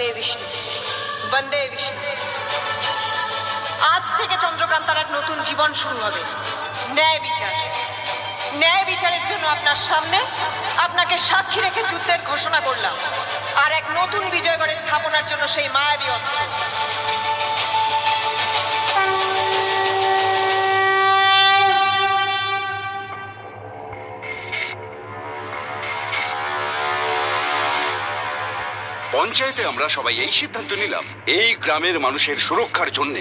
বন্দে বিষ্ণু, বন্দে বিষ্ণু। আজ থেকে চন্দ্রকান্তার এক নতুন জীবন শুরু হবে। ন্যায় বিচার, ন্যায় বিচারের জন্য আপনার সামনে আপনাকে সাক্ষী রেখে যুদ্ধের ঘোষণা করলাম। আর এক নতুন বিজয়গড়ে স্থাপনার জন্য সেই মায়াবী অস্ত্র। পঞ্চায়েতে আমরা সবাই এই সিদ্ধান্ত নিলাম, এই গ্রামের মানুষের সুরক্ষার জন্য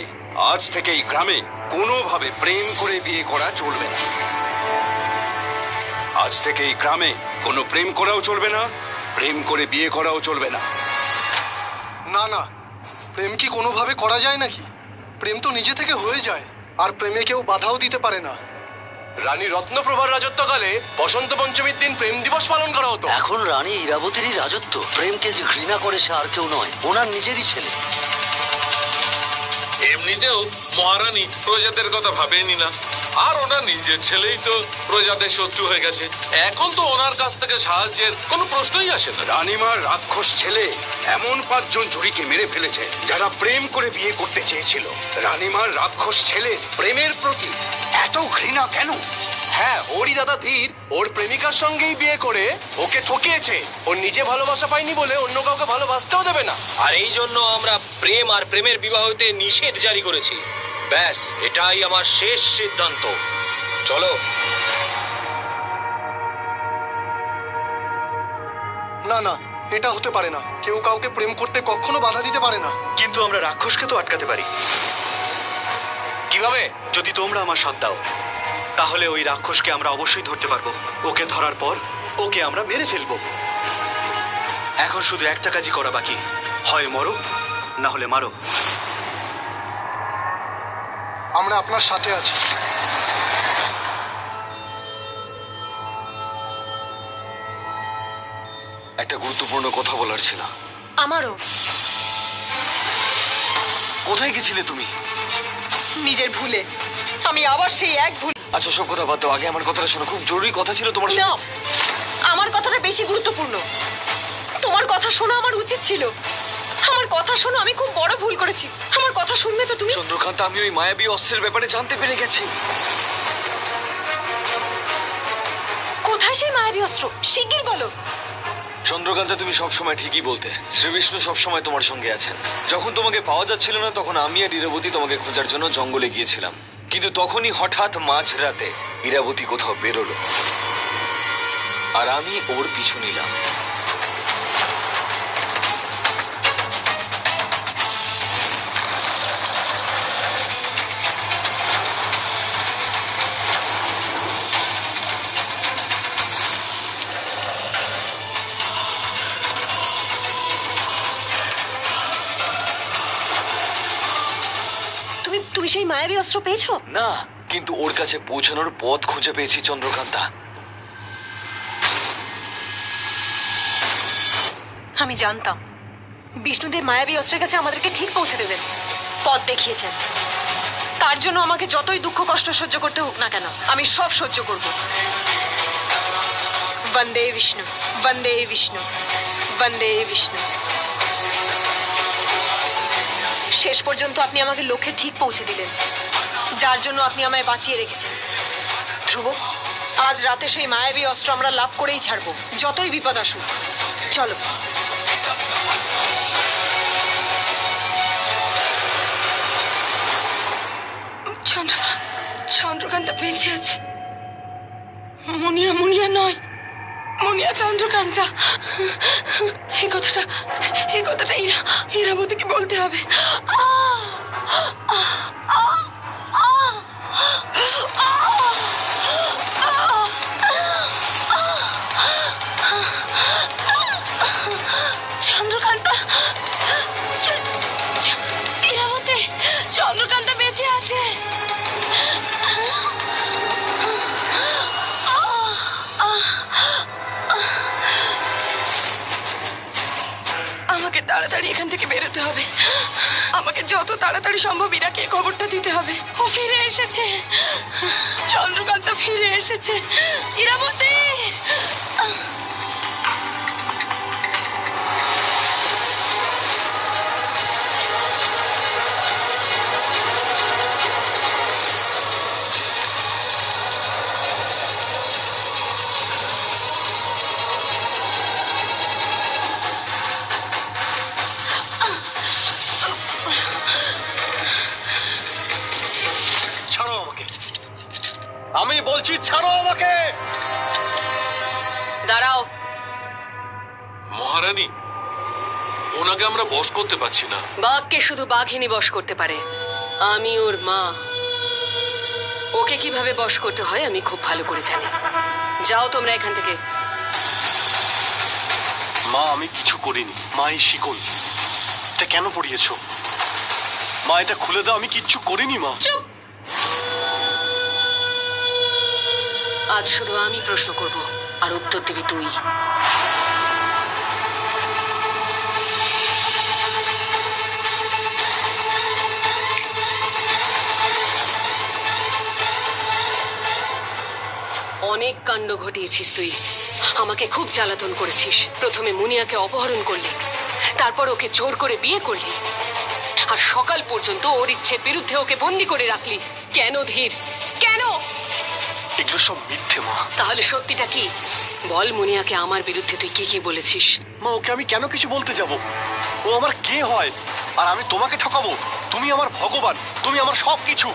আজ থেকে এই গ্রামে কোনোভাবে প্রেম করে বিয়ে করা চলবে না। আজ থেকে এই গ্রামে কোনো প্রেম করাও চলবে না, প্রেম করে বিয়ে করাও চলবে না। না না, প্রেম কি কোনোভাবে করা যায় নাকি? প্রেম তো নিজে থেকে হয়ে যায়, আর প্রেমে কেউ বাধাও দিতে পারে না। রানী রত্নপ্রভার রাজত্বকালে বসন্ত পঞ্চমীর দিন প্রেম দিবস পালন করা হতো। এখন রানী ইরাবতীরই রাজত্ব। প্রেমকে যে ঘৃণা করে সে আর কেউ নয়, ওনার নিজেরই ছেলে। এমনিতেও মহারানী প্রজাদের কথা ভাবেনি না, আর ওনার নিজের ছেলেই তো প্রজাদের শত্রু হয়ে গেছে। এখন তো ওনার কাছ থেকে সাহায্যের কোনো প্রশ্নই আসে না। রানীমার রাক্ষস ছেলে এমন 5 জন জুরিকে মেরে ফেলেছে যারা প্রেম করে বিয়ে করতে চেয়েছিল। রানীমার রাক্ষস ছেলে প্রেমের প্রতি এত ঘৃণা কেন? হ্যাঁ, ওরই দাদা ধীর ওর প্রেমিকার সঙ্গেই বিয়ে করে ওকে ঠকিয়েছে। ওর নিজে ভালোবাসা পায়নি বলে অন্য কাউকে ভালোবাসতেও দেবে না। আর এই জন্য আমরা প্রেম আর প্রেমের বিবাহতে নিষেধ জারি করেছি। ব্যাস, এটাই আমার শেষ সিদ্ধান্ত। চলো। না না, এটা হতে পারে না। কেউ কাউকে প্রেম করতে কখনো বাধা দিতে পারে না। কিন্তু আমরা রাক্ষসকে তো আটকাতে পারি। কিভাবে? যদি তোমরা আমার সাথ দাও, তাহলে ওই রাক্ষসকে আমরা অবশ্যই ধরতে পারবো। ওকে ধরার পর ওকে আমরা মেরে ফেলবো। এখন শুধু একটা কাজই করা বাকি, হয় মরো না হলে মারো। আমরা আপনার সাথে আছি। একটা গুরুত্বপূর্ণ কথা বলার ছিল। আমারও। কোথায় গেছিলে তুমি? নিজের ভুলে আমি আবার সেই এক ভুল। আচ্ছা, সব কথা বাদ দাও, আগে আমার কথাটা শোনো। খুব জরুরি কথা ছিল তোমার না, সাথে। আমার কথাটা বেশি গুরুত্বপূর্ণ। তোমার কথা শোনা আমার উচিত ছিল। আমার কথা শোনো, আমি খুব বড় ভুল করেছি। আমার কথা শুনবে তো তুমি? চন্দ্রকান্তা, আমি ওই মায়াবী অস্ত্রের ব্যাপারে জানতে পেরে গেছি। কোথায় সেই মায়াবী অস্ত্র? শিগগির বলো। চন্দ্রকান্তা, তুমি সবসময় ঠিকই বলতে। শ্রীবিষ্ণু সবসময় তোমার সঙ্গে আছেন। যখন তোমাকে পাওয়া যাচ্ছিল না, তখন আমি আর ইরাবতী তোমাকে খোঁজার জন্য জঙ্গলে গিয়েছিলাম। কিন্তু তখনই হঠাৎ মাঝরাতে ইরাবতী কোথাও বেরোলো, আর আমি ওর পিছু নিলাম। তুমি সেই মায়াবী অস্ত্র পেয়েছো? না, কিন্তু ওর কাছে পৌঁছানোর পথ খুঁজে পেয়েছি চন্দ্রকান্তা। আমি জানতাম বিষ্ণুদেব মায়াবী অস্ত্রের কাছে আমাদেরকে ঠিক পৌঁছে দেবেন। পথ দেখিয়েছেন। তার জন্য আমাকে যতই দুঃখ কষ্ট সহ্য করতে হোক না কেন, আমি সব সহ্য করব। বন্দে বিষ্ণু, বন্দে বিষ্ণু, বন্দে বিষ্ণু। শেষ পর্যন্ত আপনি আমাকে লক্ষ্যে ঠিক পৌঁছে দিলেন, যার জন্য আপনি আমায় বাঁচিয়ে রেখেছেন। ধ্রুব, আজ রাতে সেই মায়াবী অস্ত্র আমরা লাভ করেই ছাড়বো, যতই বিপদ আসুক। চলো। চন্দ্রকান্তা বেঁচে আছে। মুনিয়া মুনিয়া নয়, মুনিয়া চন্দ্রকান্তা। এই কথাটা ইরাবতীকে বলতে হবে। চন্দ্রকান্তা, ইরাবতী, চন্দ্রকান্তা বেঁচে আছে। আমাকে তাড়াতাড়ি এখান থেকে বেরোতে হবে। আমাকে যত তাড়াতাড়ি সম্ভব ইরাকে খবরটা দিতে হবে। ও ফিরে এসেছে, চন্দ্রকান্তা ফিরে এসেছে। ইরাবতী, বলছি ছাড়ো আমাকে। দাঁড়াও। মহারানী, ওনাকে আমরা বশ করতে পারছি না। বাঘকে শুধু বাঘিনী বশ করতে পারে, আমি ওর মা। ওকে কিভাবে বশ করতে হয় আমি খুব ভালো করে জানি। যাও তোমরা এখান থেকে। মা আমি কিছু করিনি। মা এই শিকল এটা কেন পরিয়েছো? মা এটা খুলে দাও, আমি কিচ্ছু করিনি মা। চুপ। আজ শুধু আমি প্রশ্ন করব আর উত্তর দিবি তুই। অনেক কাণ্ড ঘটিয়েছিস তুই, আমাকে খুব জ্বালাতন করেছিস। প্রথমে মুনিয়াকে অপহরণ করলি, তারপর ওকে জোর করে বিয়ে করলি, আর সকাল পর্যন্ত ওর ইচ্ছের বিরুদ্ধে ওকে বন্দি করে রাখলি। কেন ধীর, কেন? এগুলো সব মিথ্যে মা। তাহলে সত্যিটা কি বল? মুনিয়াকে আমার বিরুদ্ধে তুই কি কি বলেছিস? মা ওকে আমি কেন কিছু বলতে যাব? ও আমার কে হয় আর আমি তোমাকে ঠকাবো? তুমি আমার ভগবান, তুমি আমার সব কিছু।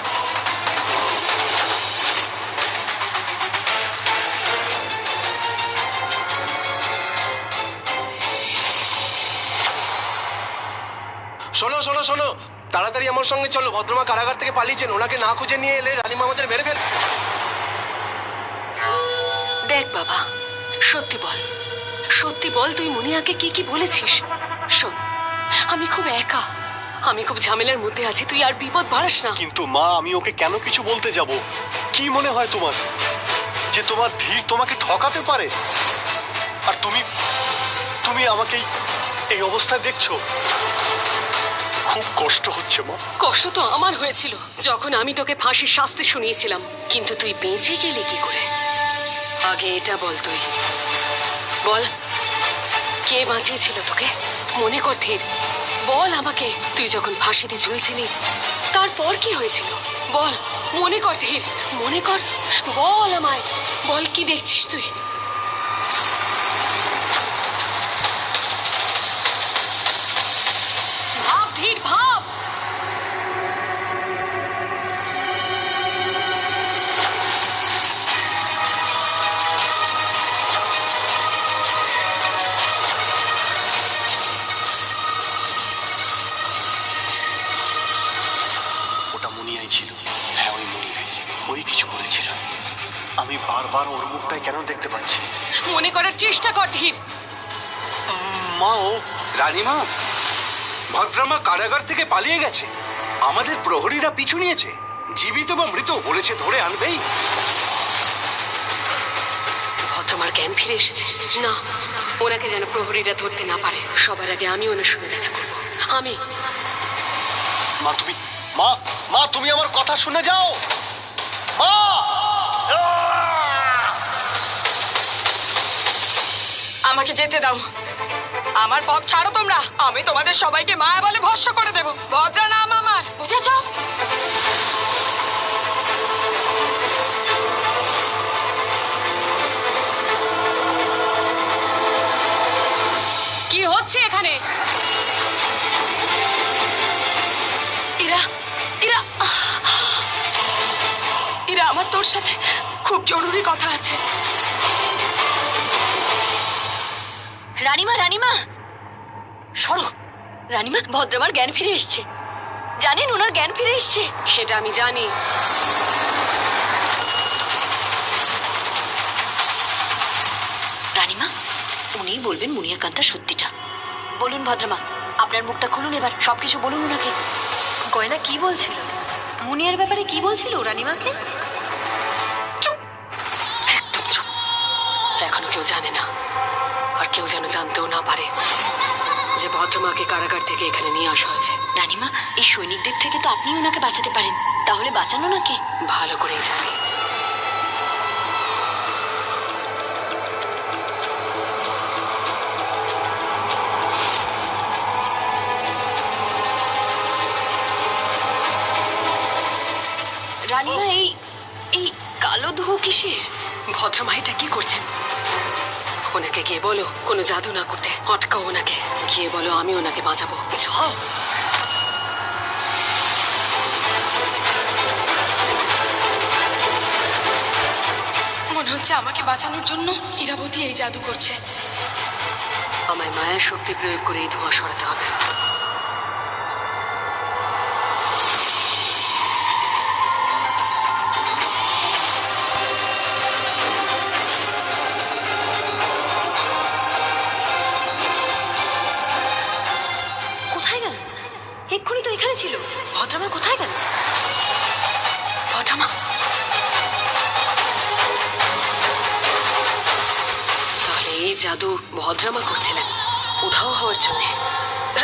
শোনো শোনো শোনো, তাড়াতাড়ি আমার সঙ্গে চলো। ভদ্রমা কারাগার থেকে পালিয়েছেন, ওনাকে না খুঁজে নিয়ে এলে রানীমা আমাদের মেরে ফেল। দেখ বাবা, সত্যি বল, সত্যি বল তুই মুনিয়াকে কি কি বলেছিস? শোন, আমি খুব একা, আমি খুব ঝামেলার মধ্যে আছি, তুই আর বিপদ বাড়াস না। কিন্তু মা আমি ওকে কেন কিছু বলতে যাব? কি মনে হয় তোমার যে তোমার ধীর তোমাকে ঠকাতে পারে? আর তুমি তুমি আমাকে এই অবস্থায় দেখছো? খুব কষ্ট হচ্ছে মা। কষ্ট তো আমার হয়েছিল যখন আমি তোকে ফাঁসির শাস্তি শুনিয়েছিলাম, কিন্তু তুই বেঁচে গেলি কি করে? আগে এটা বল, তুই বল, কে বাঁচিয়েছিল তোকে? মনে কর ধীর, বল আমাকে। তুই যখন ফাঁসিতে ঝুলছিলি তারপর কি হয়েছিল বল, মনে কর ধীর, মনে কর, বল আমায়, বল কি দেখছিস তুই? ভাব ধীর, ভাব। ওটা মুনিয়াই ছিল। হ্যাঁ ওই মুনিয়াই, ওই কিছু করেছিল। আমি বারবার ওর মুখটাই কেন দেখতে পাচ্ছি? মনে করার চেষ্টা কর ধীর। মা ও রানীমা, ভদ্রমা কারাগার থেকে পালিয়ে গেছে। আমাদের প্রহরীরা পিছু নিয়েছে। জীবিত বা মৃত বলেছে ধরে আনবেই। ভদ্রমার জ্ঞান ফিরে এসেছে। না, ওনাকে যেন প্রহরীরা ধরতে না পারে। সবার আগে আমি ওনার সঙ্গে দেখা করব। আমি। মা তুমি, মা মা তুমি আমার কথা শুনে যাও মা। আমাকে যেতে দাও, আমার পথ ছাড়ো তোমরা। আমি তোমাদের সবাইকে মায়া বলে ভস্ম করে দেব। ভদ্রা নাম আমার, বুঝেছ? কি হচ্ছে এখানে? ইরা, ইরা, ইরা, আমার তোর সাথে খুব জরুরি কথা আছে। রানীমা, রানীমা সরো। রানীমা, ভদ্রমার জ্ঞান ফিরে এসছে। জানেন ওনার জ্ঞান ফিরে এসছে। সেটা আমি জানি। রানীমা, উনিই বলবেন মুনিয়াকান্তা সত্যিটা। বলুন ভদ্রমা, আপনার মুখটা খুলুন এবার, সবকিছু বলুন ওনাকে। গয়না কি বলছিল? মুনিয়ার ব্যাপারে কি বলছিল রানীমাকে? একদম চুপ। এখনো কেউ জানে না, আর কেউ যেন জানতেও না পারে যে ভদ্রমাকে কারাগার থেকে এখানে নিয়ে আসা হয়েছে। রানীমা, এই সৈনিকদের থেকে তো আপনি ওনাকে বাঁচাতে পারেন। তাহলে বাঁচানো নাকি? ভালো করেই জানি। রানীমা, এই এই কালো ধু কিসের? ভদ্রমা এটা কি করছেন? ওনাকে গিয়ে বলো কোনো জাদু না করতে। আটকাও ওনাকে, গিয়ে বলো আমি ওনাকে বাঁচাবো। যাও। হচ্ছে আমাকে বাঁচানোর জন্য ইরাবতী এই জাদু করছে। আমায় মায়া শক্তি প্রয়োগ করে এই ধোঁয়া সরাতে হবে। কোথায় গেল? এক্ষুনি তো এখানে ছিল। ভদ্রমা কোথায় গেল? ভদ্রমা, তাহলে এই জাদু ভদ্রমা করছিলেন উধাও হওয়ার জন্য।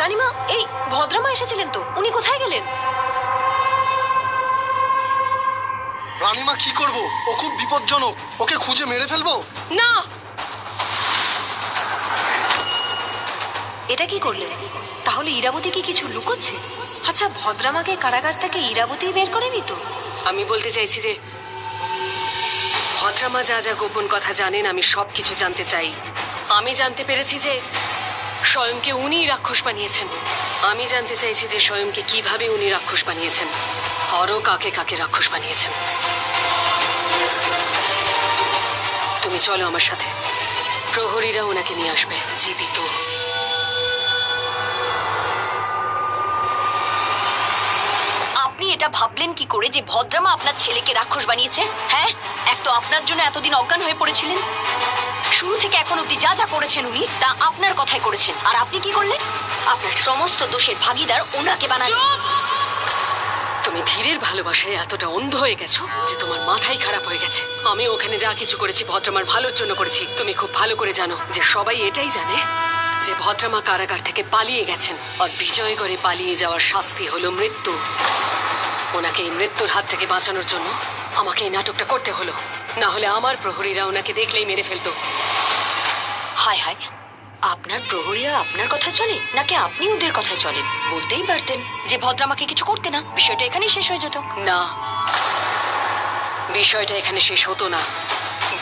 রানীমা, এই ভদ্রমা এসেছিলেন তো, উনি কোথায় গেলেন? রানীমা কি করব? ও খুব বিপজ্জনক, ওকে খুঁজে মেরে ফেলবো। না, এটা কি করলেন? তাহলে ইরাবতী কি কিছু লুকোচ্ছে? আচ্ছা, ভদ্রামাকে কারাগার থেকে ইরাবতী বের করেনি তো? আমি বলতে চাইছি যে ভদ্রামা যা যা গোপন কথা জানেন আমি সব কিছু জানতে চাই। আমি জানতে পেরেছি যে স্বয়ংকে উনিই রাক্ষস বানিয়েছেন। আমি জানতে চাইছি যে স্বয়ংকে কিভাবে উনি রাক্ষস বানিয়েছেন, আরও কাকে কাকে রাক্ষস বানিয়েছেন। তুমি চলো আমার সাথে, প্রহরীরা ওনাকে নিয়ে আসবে জীবিত। আপনি এটা ভাবলেন কি করে যে ভদ্রামা আপনার ছেলেকে রাক্ষস বানিয়েছে? হ্যাঁ, এক তো আপনার জন্য এতদিন অজ্ঞান হয়ে পড়েছিলেন। শুরু থেকে এখন অব্দি যা যা করেছেন উনি তা আপনার কথাই করেছেন। আর আপনি কি করলেন? আপনার সমস্ত দোষের ভাগিদার ওনাকে বানালেন। তুমি ধীরের ভালোবাসায় এতটা অন্ধ হয়ে গেছো যে তোমার মাথাই খারাপ হয়ে গেছে। আমি ওখানে যা কিছু করেছি ভদ্রামার ভালোর জন্য করেছি। তুমি খুব ভালো করে জানো যে সবাই এটাই জানে যে ভদ্রামা কারাগার থেকে পালিয়ে গেছেন, আর বিজয়গড়ে পালিয়ে যাওয়ার শাস্তি হলো মৃত্যু। ওনাকে এই মৃত্যুর হাত থেকে বাঁচানোর জন্য আমাকে এই নাটকটা করতে হলো, না হলে আমার প্রহরীরা ওনাকে দেখলেই মেরে ফেলতো। হায় হায়, আপনার প্রহরীরা আপনার কথা চলে নাকি আপনি ওদের কথায় চলেন? বলতেই পারতেন যে ভদ্রামাকে কিছু করতে না, বিষয়টা এখানেই শেষ হয়ে যেত। না, বিষয়টা এখানে শেষ হতো না,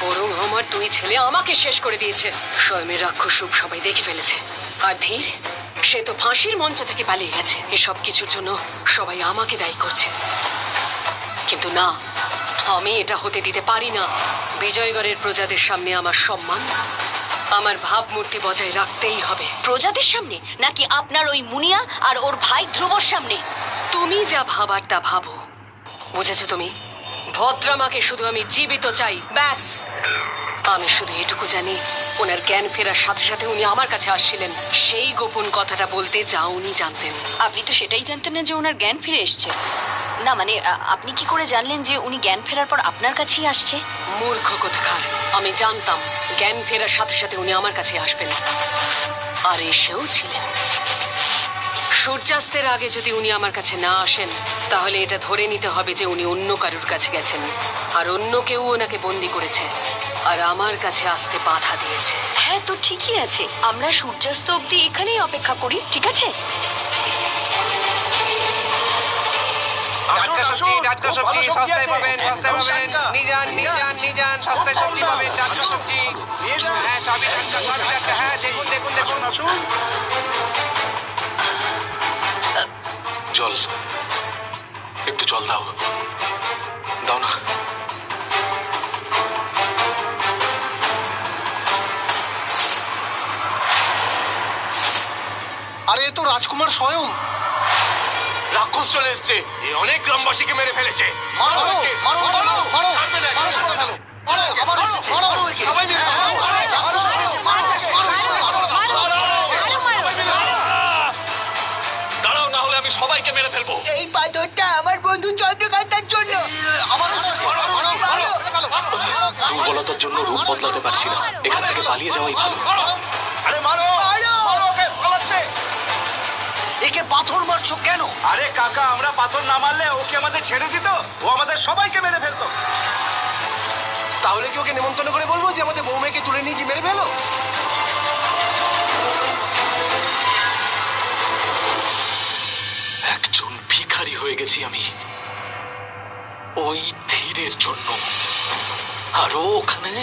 বরং আমার দুই ছেলে আমাকে শেষ করে দিয়েছে। স্বয়মের রাক্ষস রূপ সবাই দেখে ফেলেছে। আর ধীর, সে তো ফাঁসির মঞ্চ থেকে পালিয়ে গেছে। এসব কিছুর জন্য সবাই আমাকে দায়ী করছে, কিন্তু না, আমি এটা হতে দিতে পারি না। বিজয়গড়ের প্রজাদের সামনে আমার সম্মান, আমার ভাবমূর্তি বজায় রাখতেই হবে। প্রজাদের সামনে নাকি আপনার ওই মুনিয়া আর ওর ভাই ধ্রুবর সামনে? তুমি যা ভাবার তা ভাবো, বুঝেছো তুমি? ভদ্রামাকে শুধু আমি জীবিত চাই, ব্যাস। আমি শুধু এটুকু জানি, ওনার জ্ঞান ফেরার সাথে সাথে উনি আমার কাছে আসছিলেন সেই গোপন কথাটা বলতে, যা উনি জানতেন। আপনি তো সেটাই জানতেন না যে ওনার জ্ঞান ফিরে এসছে? না মানে, আপনি কি করে জানলেন যে উনি জ্ঞান ফেরার পর আপনার কাছেই আসছে? মূর্খ কোথাকার, আমি জানতাম জ্ঞান ফেরার সাথে সাথে উনি আমার কাছে আসবেন, আর এসেও ছিলেন। সূর্যাস্তের আগে যদি উনি আমার কাছে না আসেন, তাহলে এটা ধরে নিতে হবে যে উনি অন্য কারুর কাছে গেছেন, আর অন্য কেউ ওনাকে বন্দি করেছে আর আমার কাছে আসতে বাধা দিয়েছে। হ্যাঁ, তো ঠিকই আছে, আমরা সূর্যাস্ত অবধি এখানেই অপেক্ষা করি, ঠিক আছে? টাটকা সবজি সস্তায় পাবেন, সস্তায় পাবেন। নিয়ে যান, সস্তায় সবজি পাবেন, টাটকা সবজি। হ্যাঁ, সবই টাটকা, সবই টাটকা। হ্যাঁ, দেখুন। জল, একটু জল দাও, দাও না। আরে এ তো রাজকুমার স্বয়ং। রাক্ষস চলে এসছে, এ অনেক গ্রামবাসীকে মেরে ফেলেছে। দাঁড়াও, না হলে আমি সবাইকে মেরে ফেলবো। এই পাথরটা আমার বন্ধু চন্দ্রকান্তার জন্য। দুর্বলতার জন্য রূপ বদলাতে পারছি না, এখান থেকে পালিয়ে যাওয়াই ভালো। আরে মারো ওকে, পালাচ্ছে। একে পাথর মারছো কেন? আরে কাকা, আমরা পাথর না মারলে ও কি আমাদের ছেড়ে দিত? ও আমাদের সবাইকে মেরে ফেলতো। তাহলে কি ওকে নেমন্তন্ন করে বলবো যে আমাদের বৌমাকে তুলে নিয়ে মেরে ফেলো? একজন ভিখারি হয়ে গেছি আমি ওই ধীরের জন্য, আর ও ওখানে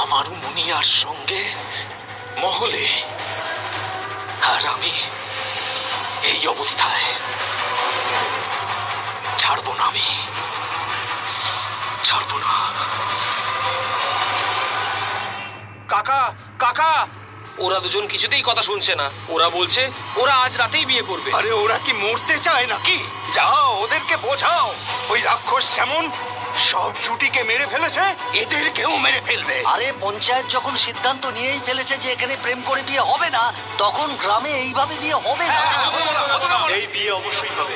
আমার মুনিয়ার সঙ্গে মহলে, আর আমি এই অবস্থায়। ছাড়বো না, আমি ছাড়বো না। দেখা। ওরা দুজন কিছুতেই কথা শুনছে না। ওরা বলছে ওরা আজ রাতেই বিয়ে করবে। আরে ওরা কি মরতে চায় নাকি? যাও ওদেরকে বোঝাও ওই রাক্ষস যেমন সব জুটিকে মেরে ফেলেছে, এদেরকেও মেরে ফেলবে। আরে পঞ্চায়েত যখন সিদ্ধান্ত নিয়েই ফেলেছে যে এখানে প্রেম করে বিয়ে হবে না, তখন গ্রামে এইভাবে বিয়ে হবে না। এই বিয়ে অবশ্যই হবে।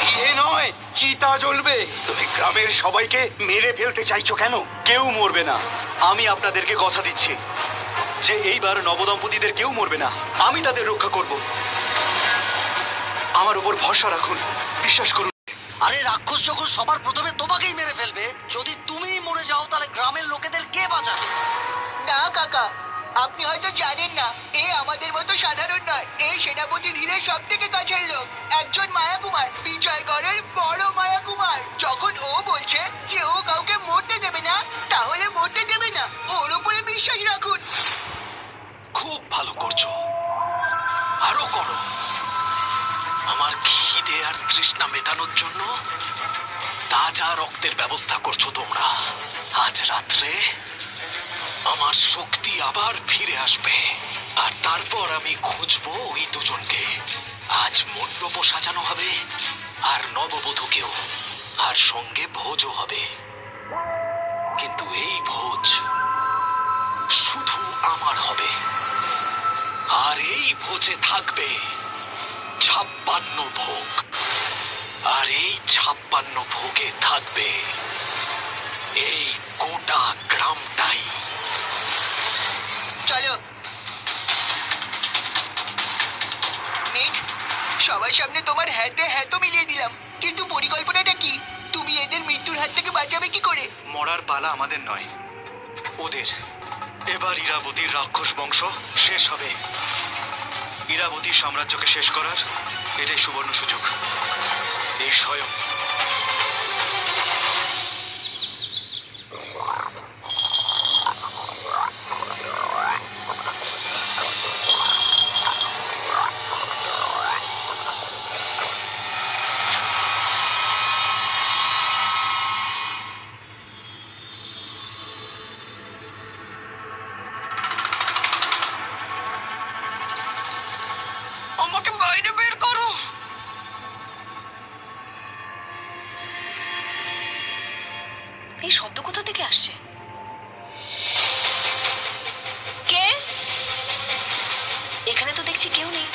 বিয়ে নয়, চিতা জ্বলবে। তুমি গ্রামের সবাইকে মেরে ফেলতে চাইছো কেন? কেউ মরবে না, আমি আপনাদেরকে কথা দিচ্ছি যে এইবার নবদম্পতিদের কেউ মরবে না। আমি তাদের রক্ষা করব। আমার উপর ভরসা রাখুন, বিশ্বাস করুন। আরে রাক্ষস যখন সবার প্রথমে তোমাকেই মেরে ফেলবে, যদি তুমিই মরে যাও তাহলে গ্রামের লোকেদের কে বাঁচাবে? না কাকা, আপনি হয়তো জানেন না, এ আমাদের মতো সাধারণ নয়। এ সেনাপতি ধীরের সব থেকে কাছের লোক, একজন মায়াকুমার, বিজয়গড়ের বড় মায়াকুমার। যখন ও বলছে যে ও কাউকে মরতে দেবে না, তাহলে মরতে দেবে না। ওর উপরে বিশ্বাস রাখুন। খুব ভালো করছো, আরো করো। আমার খিদে আর তৃষ্ণা মেটানোর জন্য তাজা রক্তের ব্যবস্থা করছো তোমরা। আজ রাত্রে আমার শক্তি আবার ফিরে আসবে, আর তারপর আমি খুঁজবো ওই দুজনকে। আজ মণ্ডপ সাজানো হবে, আর নববধূকেও, আর সঙ্গে ভোজও হবে। কিন্তু এই ভোজ শুধু আমার হবে, আর এই ভোজে থাকবে 56 ভোগ, আর এই 56 ভোগে থাকবে এই গোটা গ্রামটাই। চলো মেঘ, সবার সামনে তোমার হ্যাঁতে হ্যাঁ তো মিলিয়ে দিলাম, কিন্তু পরিকল্পনাটা কি? তুমি এদের মৃত্যুর হাত থেকে বাঁচাবে কি করে? মরার পালা আমাদের নয়, ওদের। এবার ইরাবতীর রাক্ষস বংশ শেষ হবে। ইরাবতীর সাম্রাজ্যকে শেষ করার এটাই সুবর্ণ সুযোগ। এই স্বয়ং আমাকে বাইরে বের করো। এই শব্দ কোথা থেকে আসছে? কে? এখানে তো দেখছি কেউ নেই।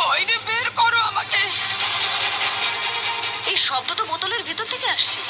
বাইরে বের করো আমাকে। এই শব্দ তো বোতলের ভেতর থেকে আসছে।